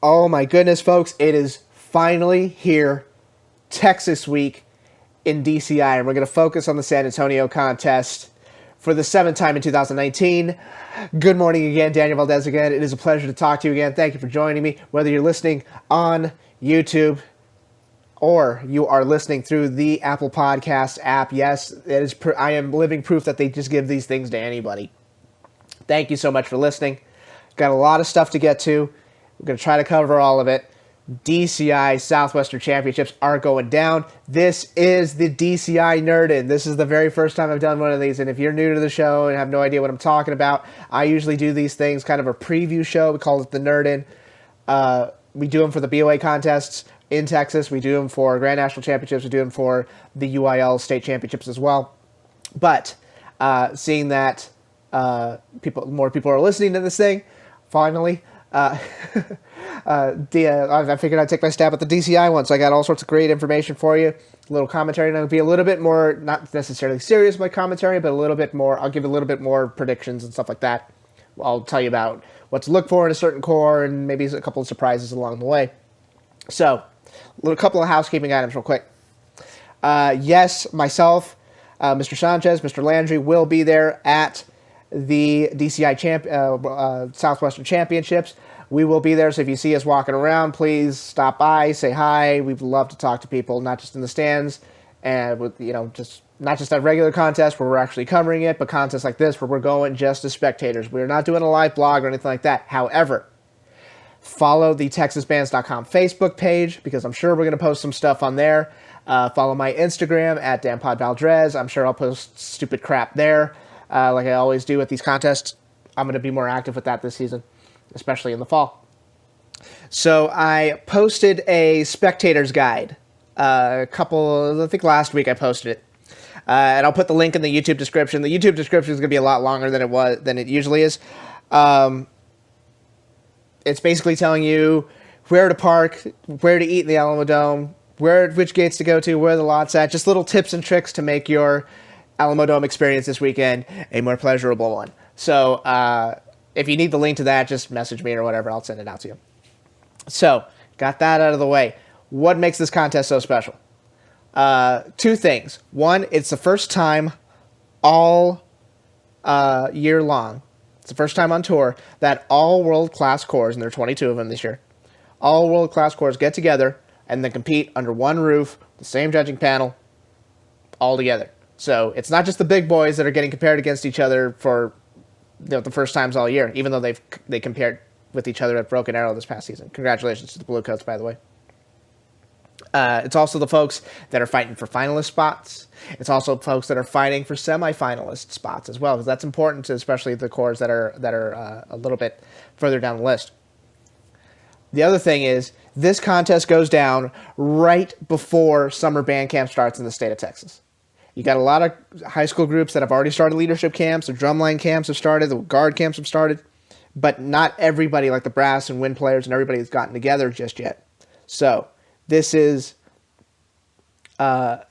Oh my goodness, folks, it is finally here, Texas week in DCI, and we're going to focus on the San Antonio contest for the seventh time in 2019. Good morning again, Daniel Valdez again. It is a pleasure to talk to you again. Thank you for joining me, whether you're listening on YouTube or you are listening through the Apple Podcast app. Yes, I am living proof that they just give these things to anybody. Thank you so much for listening. Got a lot of stuff to get to. We're going to try to cover all of it. DCI Southwestern Championships are going down. This is the DCI Nerd-In. This is the very first time I've done one of these, and if you're new to the show and have no idea what I'm talking about, I usually do these things, kind of a preview show. We call it the Nerd-In. We do them for the BOA contests in Texas. We do them for Grand National Championships. We do them for the UIL State Championships as well. But seeing that more people are listening to this thing, finally, I figured I'd take my stab at the DCI one, so I got all sorts of great information for you. A little commentary, and it'll be a little bit more, not necessarily serious my commentary, but a little bit more, I'll give a little bit more predictions and stuff like that. I'll tell you about what to look for in a certain core, and maybe a couple of surprises along the way. So, a couple of housekeeping items real quick. Yes, myself, Mr. Sanchez, Mr. Landry will be there at the DCI Southwestern Championships. We will be there, so if you see us walking around, please stop by, say hi. We'd love to talk to people, not just in the stands, and with just not just at regular contests where we're actually covering it, but contests like this where we're going just as spectators. We're not doing a live blog or anything like that. However, follow the TexasBands.com Facebook page, because I'm sure we're going to post some stuff on there. Follow my Instagram at Danpodcast. I'm sure I'll post stupid crap there. Like I always do at these contests. I'm going to be more active with that this season, especially in the fall. So I posted a Spectator's guide. I think last week I posted it. And I'll put the link in the YouTube description. The YouTube description is going to be a lot longer than it usually is. It's basically telling you where to park, where to eat in the Alamo Dome, which gates to go to, where the lot's at. Just little tips and tricks to make your Alamo Dome experience this weekend a more pleasurable one. So if you need the link to that, just message me or whatever. I'll send it out to you. So got that out of the way. What makes this contest so special? Two things. One, it's the first time all year long. It's the first time on tour that all world-class cores, and there are 22 of them this year, all world-class cores get together and then compete under one roof, the same judging panel, all together. So it's not just the big boys that are getting compared against each other for the first times all year, even though they compared with each other at Broken Arrow this past season. Congratulations to the Bluecoats, by the way. It's also the folks that are fighting for finalist spots. It's also folks that are fighting for semi-finalist spots as well, because that's important to especially the cores that are a little bit further down the list. The other thing is this contest goes down right before summer band camp starts in the state of Texas. You got a lot of high school groups that have already started leadership camps, the drumline camps have started, the guard camps have started, but not everybody, like the brass and wind players and everybody, has gotten together just yet. So this is a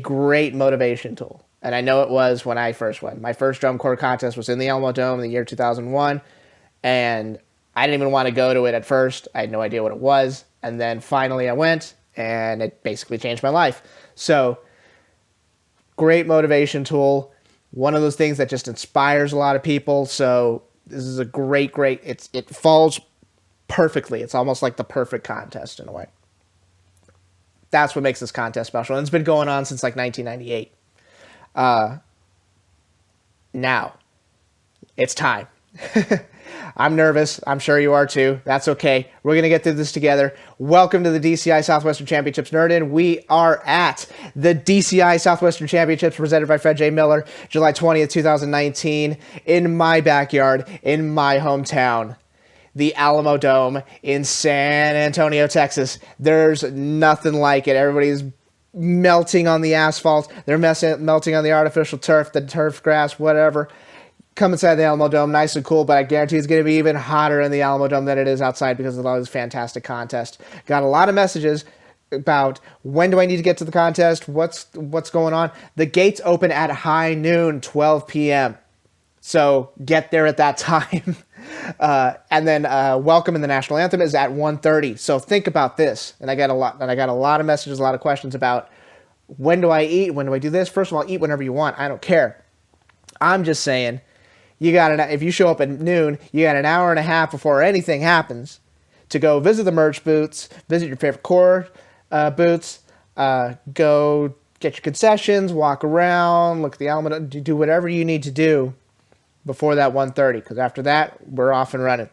great motivation tool. And I know it was when I first went. My first drum corps contest was in the Alamo Dome in the year 2001, and I didn't even want to go to it at first. I had no idea what it was. And then finally I went, and it basically changed my life. So great motivation tool. One of those things that just inspires a lot of people. So this is a great, it falls perfectly. It's almost like the perfect contest in a way. That's what makes this contest special. And it's been going on since like 1998. Now, it's time. I'm nervous. I'm sure you are too. That's okay. We're going to get through this together. Welcome to the DCI Southwestern Championships Nerd-In. We are at the DCI Southwestern Championships presented by Fred J. Miller, July 20th, 2019, in my backyard, in my hometown, the Alamo Dome in San Antonio, Texas. There's nothing like it. Everybody's melting on the asphalt. They're melting on the artificial turf, the turf grass, whatever. Come inside the Alamo Dome, nice and cool, but I guarantee it's going to be even hotter in the Alamo Dome than it is outside because of all this fantastic contest. Got a lot of messages about when do I need to get to the contest, what's going on. The gates open at high noon, 12 p.m. So get there at that time. And then welcome and the national anthem is at 1:30. So think about this. And I got a lot of messages, a lot of questions about when do I eat? When do I do this? First of all, eat whenever you want. I don't care. I'm just saying, if you show up at noon, you got an hour and a half before anything happens to go visit the merch booths, visit your favorite core booths, go get your concessions, walk around, look at the Alamo, do whatever you need to do before that 1:30, because after that, we're off and running.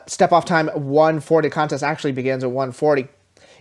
Step off time 1:40. Contest actually begins at 1:40.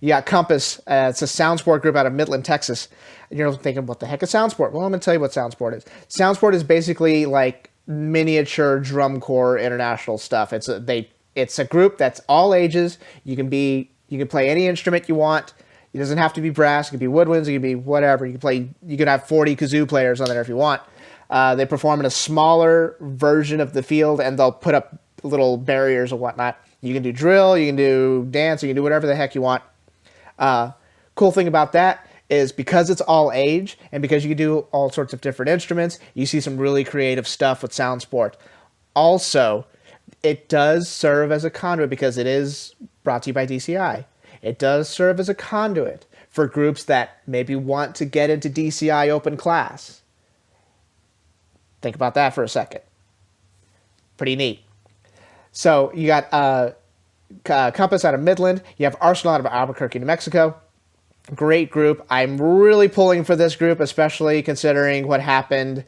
You got Compass. It's a sound sport group out of Midland, Texas. And you're thinking, what the heck is sound sport? Well, I'm going to tell you what sound sport is. Sound sport is basically like miniature drum corps international stuff. It's a group that's all ages. You can play any instrument you want. It doesn't have to be brass. It could be woodwinds. It could be whatever. You could have 40 kazoo players on there if you want. They perform in a smaller version of the field, and they'll put up little barriers and whatnot. You can do drill. You can do dance. You can do whatever the heck you want. Cool thing about that is because it's all age and because you can do all sorts of different instruments, you see some really creative stuff with sound sport. Also, it does serve as a conduit because it is brought to you by DCI. It does serve as a conduit for groups that maybe want to get into DCI open class. Think about that for a second. Pretty neat. So you got Compass out of Midland. You have Arsenal out of Albuquerque, New Mexico. Great group. I'm really pulling for this group, especially considering what happened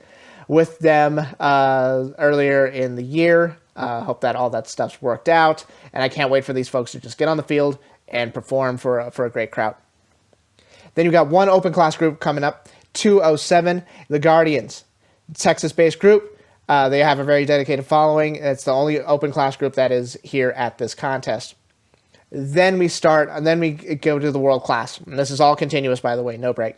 with them earlier in the year. Hope that all that stuff's worked out. And I can't wait for these folks to just get on the field and perform for a great crowd. Then you've got one open class group coming up, 207, the Guardians. Texas-based group. They have a very dedicated following. It's the only open class group that is here at this contest. Then we go to the world class. And this is all continuous, by the way, no break.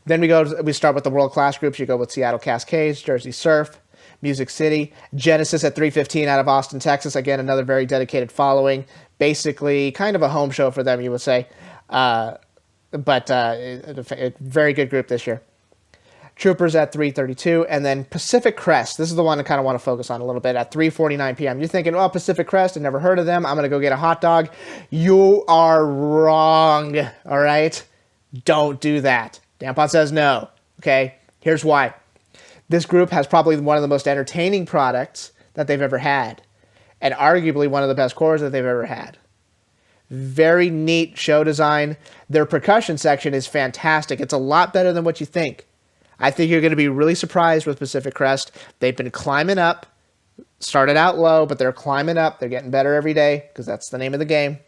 Then we start with the world class groups. You go with Seattle Cascades, Jersey Surf, Music City, Genesis at 3:15 out of Austin, Texas. Again, another very dedicated following. Basically, kind of a home show for them, you would say. But a very good group this year. Troopers at 3:32, and then Pacific Crest. This is the one I kind of want to focus on a little bit at 3:49 p.m. You're thinking, well, Pacific Crest, I've never heard of them. I'm going to go get a hot dog. You are wrong, all right? Don't do that. Danpod says no, okay? Here's why. This group has probably one of the most entertaining products that they've ever had, and arguably one of the best cores that they've ever had. Very neat show design. Their percussion section is fantastic. It's a lot better than what you think. I think you're going to be really surprised with Pacific Crest. They've been climbing up. Started out low, but they're climbing up. They're getting better every day because that's the name of the game.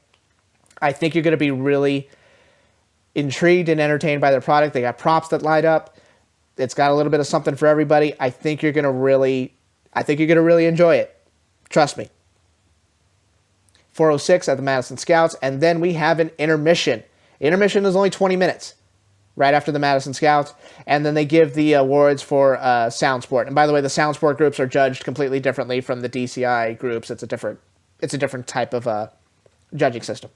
I think you're going to be really intrigued and entertained by their product. They got props that light up. It's got a little bit of something for everybody. I think you're going to really enjoy it. Trust me. 4:06 at the Madison Scouts, and then we have an intermission. Intermission is only 20 minutes. Right after the Madison Scouts, and then they give the awards for sound sport. And by the way, the sound sport groups are judged completely differently from the DCI groups. It's a different type of judging system.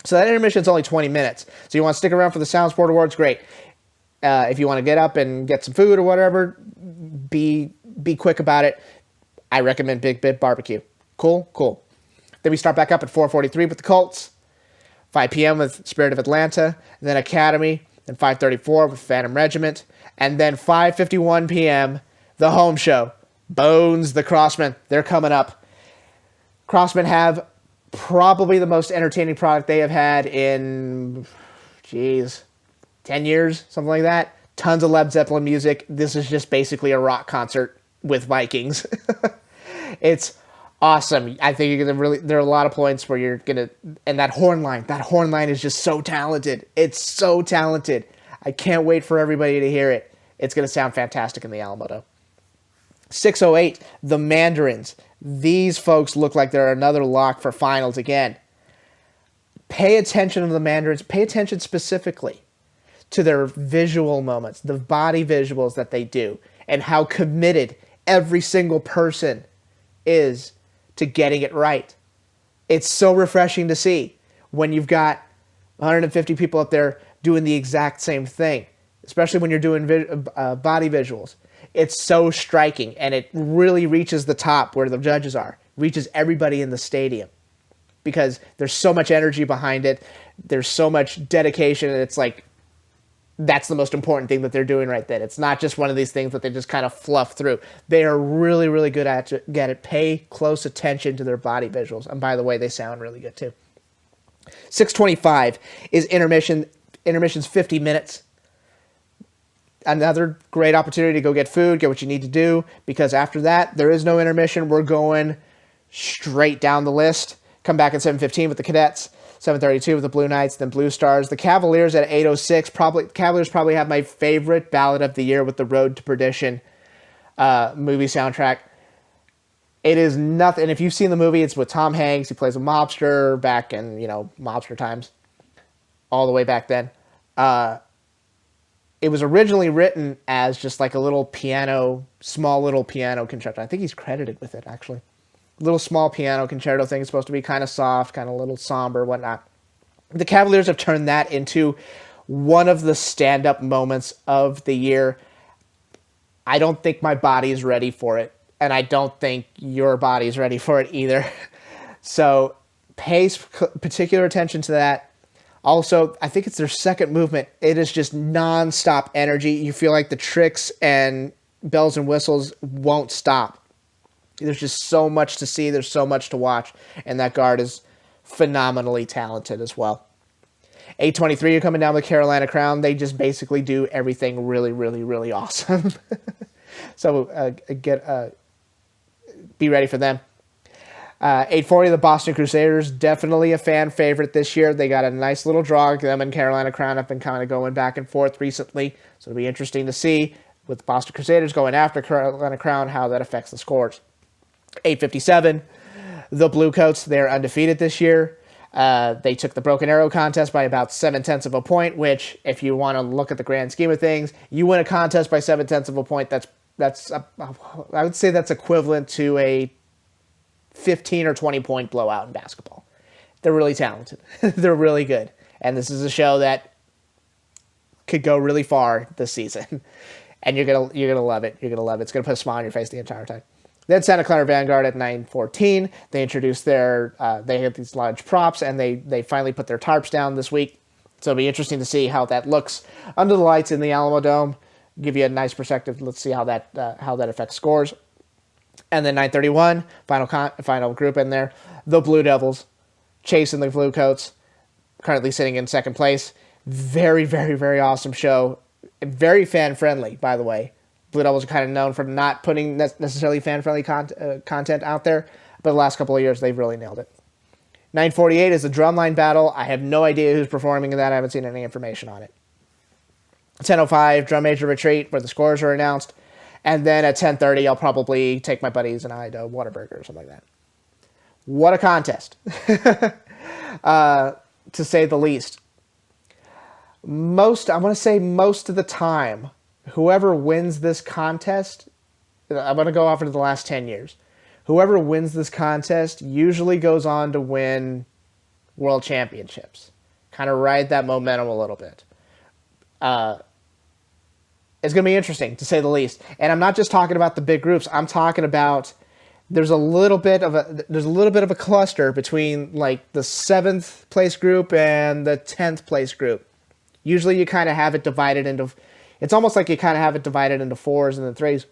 So that intermission is only 20 minutes. So you want to stick around for the sound sport awards? Great. If you want to get up and get some food or whatever, be quick about it. I recommend Big Bit Barbecue. Cool. Then we start back up at 4:43 with the Colts, 5 p.m. with Spirit of Atlanta, and then Academy. Then 5:34 with Phantom Regiment. And then 5:51 p.m., the home show. Bones, the Crossmen. They're coming up. Crossmen have probably the most entertaining product they have had in, 10 years, something like that. Tons of Led Zeppelin music. This is just basically a rock concert with Vikings. It's awesome. I think you're going to there are a lot of points where you're going to, and that horn line is just so talented. It's so talented. I can't wait for everybody to hear it. It's going to sound fantastic in the Alamodome. 6:08, the Mandarins. These folks look like they're another lock for finals again. Pay attention to the Mandarins. Pay attention specifically to their visual moments, the body visuals that they do, and how committed every single person is to getting it right. It's so refreshing to see when you've got 150 people up there doing the exact same thing, especially when you're doing body visuals. It's so striking, and it really reaches the top where the judges are, reaches everybody in the stadium, because there's so much energy behind it. There's so much dedication, and it's like, that's the most important thing that they're doing right then. It's not just one of these things that they just kind of fluff through. They are really, really good at it. Pay close attention to their body visuals. And by the way, they sound really good too. 6:25 is intermission. Intermission's 50 minutes. Another great opportunity to go get food, get what you need to do, because after that, there is no intermission. We're going straight down the list. Come back at 7:15 with the Cadets. 7:32 with the Blue Knights, then Blue Stars. The Cavaliers at 8:06. Cavaliers probably have my favorite ballad of the year with the Road to Perdition movie soundtrack. It is nothing. If you've seen the movie, it's with Tom Hanks. He plays a mobster back in, mobster times, all the way back then. It was originally written as just like a small little piano concerto. I think he's credited with it, actually. Little small piano concerto thing. It's supposed to be kind of soft, kind of a little somber, whatnot. The Cavaliers have turned that into one of the stand-up moments of the year. I don't think my body is ready for it, and I don't think your body is ready for it either. So pay particular attention to that. Also, I think it's their second movement. It is just non-stop energy. You feel like the tricks and bells and whistles won't stop. There's just so much to see. There's so much to watch. And that guard is phenomenally talented as well. 8:23, you're coming down with Carolina Crown. They just basically do everything really, really, really awesome. So be ready for them. 8:40, the Boston Crusaders. Definitely a fan favorite this year. They got a nice little draw. Them and Carolina Crown have been kind of going back and forth recently. So it'll be interesting to see with Boston Crusaders going after Carolina Crown how that affects the scores. 8:57, the Bluecoats, they're undefeated this year. They took the Broken Arrow contest by about 0.7 of a point, which, if you want to look at the grand scheme of things, you win a contest by 0.7 of a point. I would say that's equivalent to a 15 or 20 point blowout in basketball. They're really talented. They're really good. And this is a show that could go really far this season. And you're gonna love it. You're gonna love it. It's gonna put a smile on your face the entire time. Then Santa Clara Vanguard at 9:14. They introduced they had these large props, and they finally put their tarps down this week. So it'll be interesting to see how that looks under the lights in the Alamo Dome. Give you a nice perspective. Let's see how that affects scores. And then 9:31, final group in there, the Blue Devils, chasing the Bluecoats, currently sitting in second place. Very, very, very awesome show. Very fan-friendly, by the way. Blue Devils are kind of known for not putting necessarily fan-friendly content out there, but the last couple of years, they've really nailed it. 9:48 is the Drumline Battle. I have no idea who's performing in that. I haven't seen any information on it. 10:05, Drum Major Retreat, where the scores are announced. And then at 10:30, I'll probably take my buddies and I to Whataburger or something like that. What a contest, to say the least. I want to say most of the time, whoever wins this contest, I'm going to go off into the last 10 years. Whoever wins this contest usually goes on to win world championships. Kind of ride that momentum a little bit. It's going to be interesting, to say the least. And I'm not just talking about the big groups. I'm talking about there's a little bit of a cluster between like the 7th place group and the 10th place group. Usually you kind of have it divided into, it's almost like you kind of have it divided into 4s and then 3s.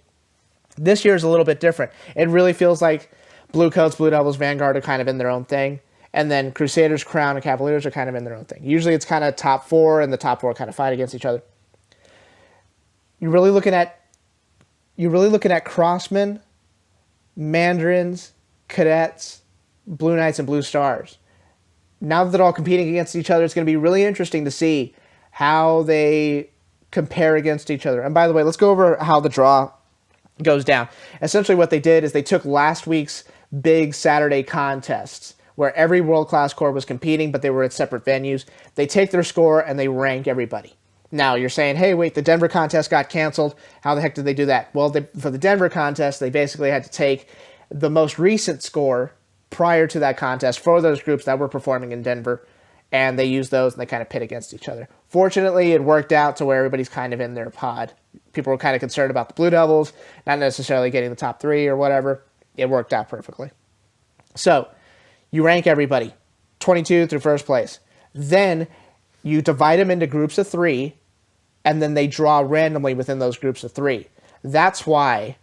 This year is a little bit different. It really feels like Bluecoats, Blue Devils, Vanguard are kind of in their own thing. And then Crusaders, Crown, and Cavaliers are kind of in their own thing. Usually it's kind of top 4, and the top 4 kind of fight against each other. You're really looking at Crossmen, Mandarins, Cadets, Blue Knights, and Blue Stars. Now that they're all competing against each other, it's going to be really interesting to see how they compare against each other. And by the way, let's go over how the draw goes down. Essentially what they did is they took last week's big Saturday contests where every world-class corps was competing, but they were at separate venues. They take their score and they rank everybody. Now, you're saying, hey, wait, the Denver contest got canceled. How the heck did they do that? Well, for the Denver contest, they basically had to take the most recent score prior to that contest for those groups that were performing in Denver, and they used those and they kind of pit against each other. Fortunately, it worked out to where everybody's kind of in their pod People were kind of concerned about the Blue Devils, not necessarily getting the top 3 or whatever. It worked out perfectly. So you rank everybody, 22 through first place. Then you divide them into groups of 3, and then they draw randomly within those groups of 3. That's why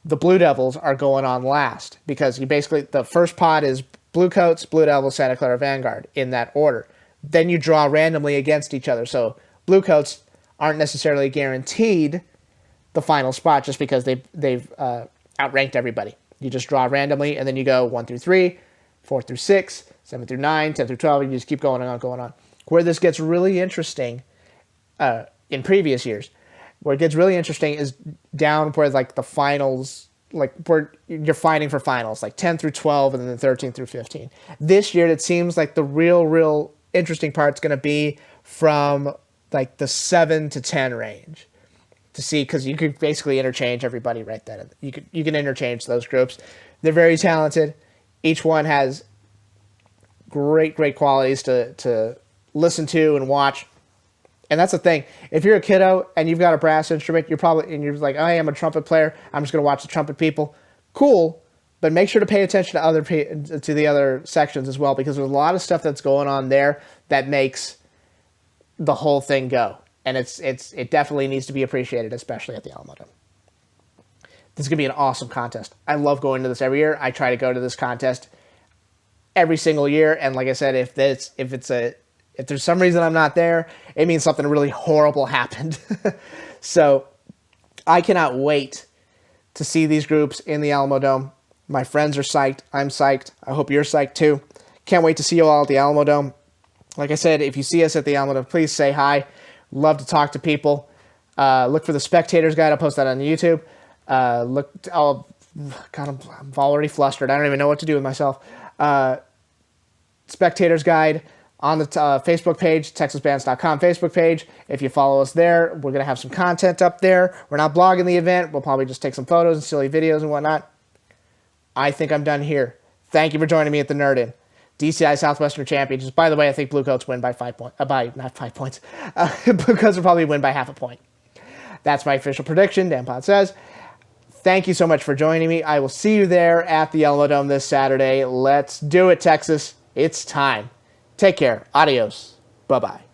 the Blue Devils are going on last, because you basically, the first pot is Blue Coats, Blue Devils, Santa Clara Vanguard in that order. Then you draw randomly against each other. So Blue Coats aren't necessarily guaranteed the final spot just because they've outranked everybody. You just draw randomly, and then you go 1 through 3, 4 through 6, 7 through 9, 10 through 12, and you just keep going on. Where this gets really interesting in previous years, where it gets really interesting is down where like the finals, like where you're fighting for finals, like 10 through 12 and then 13 through 15. This year, it seems like the real interesting part's going to be from like the 7 to 10 range to see, because you could basically interchange everybody right then. You can interchange those groups. They're very talented. Each one has great qualities to listen to and watch. And that's the thing. If you're a kiddo and you've got a brass instrument, you're like, oh, I'm a trumpet player, I'm just going to watch the trumpet people. Cool, but make sure to pay attention to the other sections as well, because there's a lot of stuff that's going on there that makes the whole thing go. And it definitely needs to be appreciated, especially at the Alamodome. This is going to be an awesome contest. I love going to this every year. I try to go to this contest every single year. And like I said, if there's some reason I'm not there, it means something really horrible happened. So I cannot wait to see these groups in the Alamodome. My friends are psyched. I'm psyched. I hope you're psyched too. Can't wait to see you all at the Alamodome. Like I said, if you see us at the Alamodome, please say hi. Love to talk to people. Look for the Spectator's Guide. I'll post that on YouTube. God, I'm already flustered. I don't even know what to do with myself. Spectator's Guide on the Facebook page, TexasBands.com Facebook page. If you follow us there, we're going to have some content up there. We're not blogging the event. We'll probably just take some photos and silly videos and whatnot. I think I'm done here. Thank you for joining me at the Nerd In. DCI Southwestern Championships. By the way, I think Blue Coats win by 5 points. Not 5 points. Blue Coats will probably win by half a point. That's my official prediction, Danpod says. Thank you so much for joining me. I will see you there at the Alamodome this Saturday. Let's do it, Texas. It's time. Take care. Adios. Bye-bye.